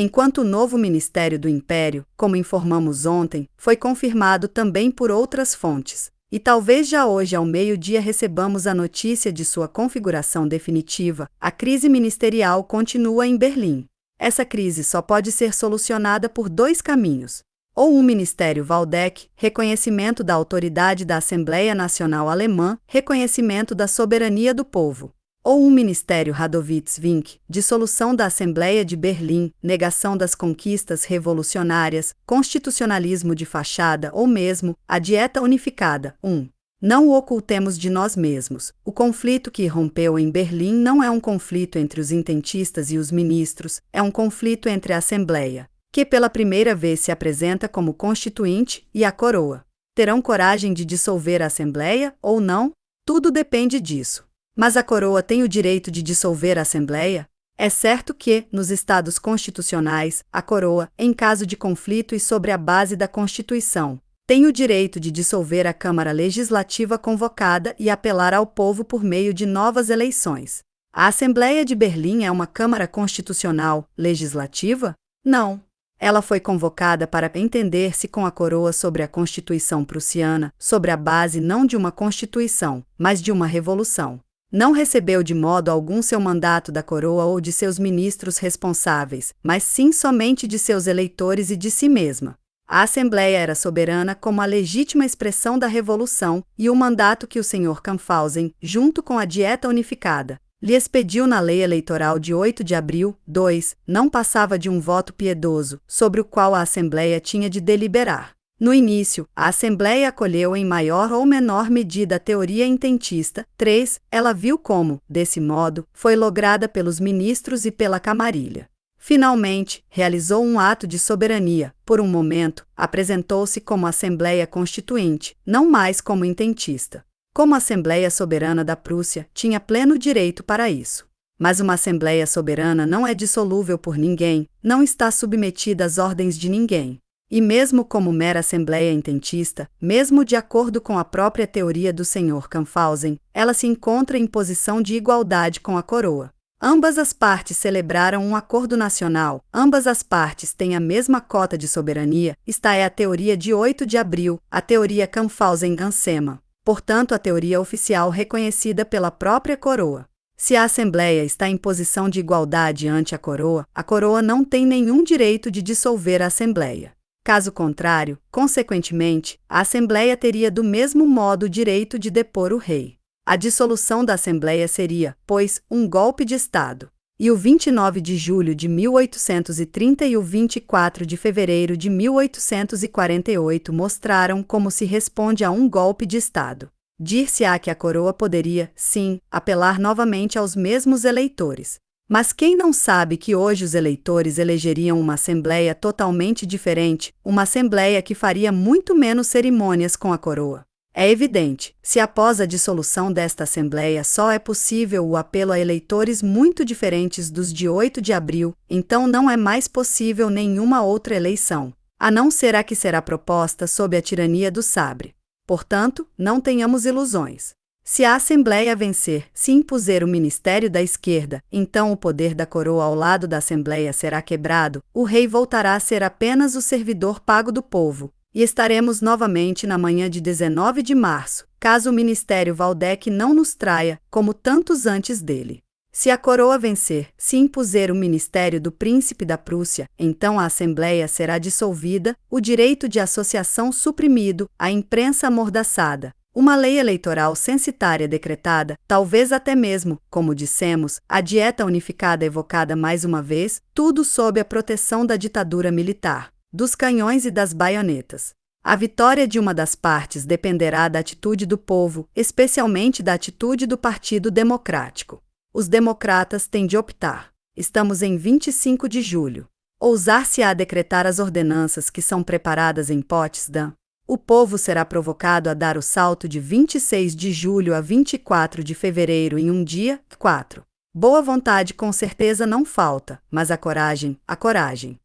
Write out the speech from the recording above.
enquanto o novo ministério do Império, como informamos ontem, foi confirmado também por outras fontes. E talvez já hoje ao meio-dia recebamos a notícia de sua configuração definitiva, a crise ministerial continua em Berlim. Essa crise só pode ser solucionada por dois caminhos. Ou um ministério Waldeck, reconhecimento da autoridade da Assembleia Nacional Alemã, reconhecimento da soberania do povo. Ou um ministério Radowitz-Vink, dissolução da Assembleia de Berlim, negação das conquistas revolucionárias, constitucionalismo de fachada ou mesmo a dieta unificada. 1. Não o ocultemos de nós mesmos. O conflito que irrompeu em Berlim não é um conflito entre os intentistas e os ministros, é um conflito entre a Assembleia, que pela primeira vez se apresenta como constituinte, e a coroa. Terão coragem de dissolver a Assembleia ou não? Tudo depende disso. Mas a coroa tem o direito de dissolver a Assembleia? É certo que, nos estados constitucionais, a coroa, em caso de conflito e sobre a base da Constituição, tem o direito de dissolver a Câmara Legislativa convocada e apelar ao povo por meio de novas eleições. A Assembleia de Berlim é uma Câmara Constitucional, legislativa? Não. Ela foi convocada para entender-se com a coroa sobre a Constituição prussiana, sobre a base não de uma Constituição, mas de uma revolução. Não recebeu de modo algum seu mandato da coroa ou de seus ministros responsáveis, mas sim somente de seus eleitores e de si mesma. A Assembleia era soberana como a legítima expressão da revolução e o mandato que o Sr. Kampfhausen, junto com a Dieta Unificada, lhe expediu na Lei Eleitoral de 8 de abril, 2, não passava de um voto piedoso, sobre o qual a Assembleia tinha de deliberar. No início, a Assembleia acolheu em maior ou menor medida a teoria intentista. 3. Ela viu como, desse modo, foi lograda pelos ministros e pela camarilha. Finalmente, realizou um ato de soberania. Por um momento, apresentou-se como Assembleia Constituinte, não mais como intentista. Como Assembleia Soberana da Prússia, tinha pleno direito para isso. Mas uma Assembleia Soberana não é dissolúvel por ninguém, não está submetida às ordens de ninguém. E mesmo como mera Assembleia intentista, mesmo de acordo com a própria teoria do Sr. Kampfhausen, ela se encontra em posição de igualdade com a coroa. Ambas as partes celebraram um acordo nacional, ambas as partes têm a mesma cota de soberania, esta é a teoria de 8 de abril, a teoria Kampfhausen-Gansema, portanto a teoria oficial reconhecida pela própria coroa. Se a Assembleia está em posição de igualdade ante a coroa não tem nenhum direito de dissolver a Assembleia. Caso contrário, consequentemente, a Assembleia teria do mesmo modo o direito de depor o rei. A dissolução da Assembleia seria, pois, um golpe de Estado. E o 29 de julho de 1830 e o 24 de fevereiro de 1848 mostraram como se responde a um golpe de Estado. Dir-se-á que a coroa poderia, sim, apelar novamente aos mesmos eleitores. Mas quem não sabe que hoje os eleitores elegeriam uma Assembleia totalmente diferente, uma Assembleia que faria muito menos cerimônias com a coroa? É evidente, se após a dissolução desta Assembleia só é possível o apelo a eleitores muito diferentes dos de 8 de abril, então não é mais possível nenhuma outra eleição, a não ser a que será proposta sob a tirania do sabre. Portanto, não tenhamos ilusões. Se a Assembleia vencer, se impuser o ministério da esquerda, então o poder da coroa ao lado da Assembleia será quebrado, o rei voltará a ser apenas o servidor pago do povo, e estaremos novamente na manhã de 19 de março, caso o ministério Waldeck não nos traia, como tantos antes dele. Se a coroa vencer, se impuser o ministério do príncipe da Prússia, então a Assembleia será dissolvida, o direito de associação suprimido, a imprensa amordaçada, uma lei eleitoral censitária decretada, talvez até mesmo, como dissemos, a dieta unificada evocada mais uma vez, tudo sob a proteção da ditadura militar, dos canhões e das baionetas. A vitória de uma das partes dependerá da atitude do povo, especialmente da atitude do Partido Democrático. Os democratas têm de optar. Estamos em 25 de julho. Ousar-se-á decretar as ordenanças que são preparadas em Potsdam? O povo será provocado a dar o salto de 26 de julho a 24 de fevereiro em um dia? 4. Boa vontade com certeza não falta, mas a coragem.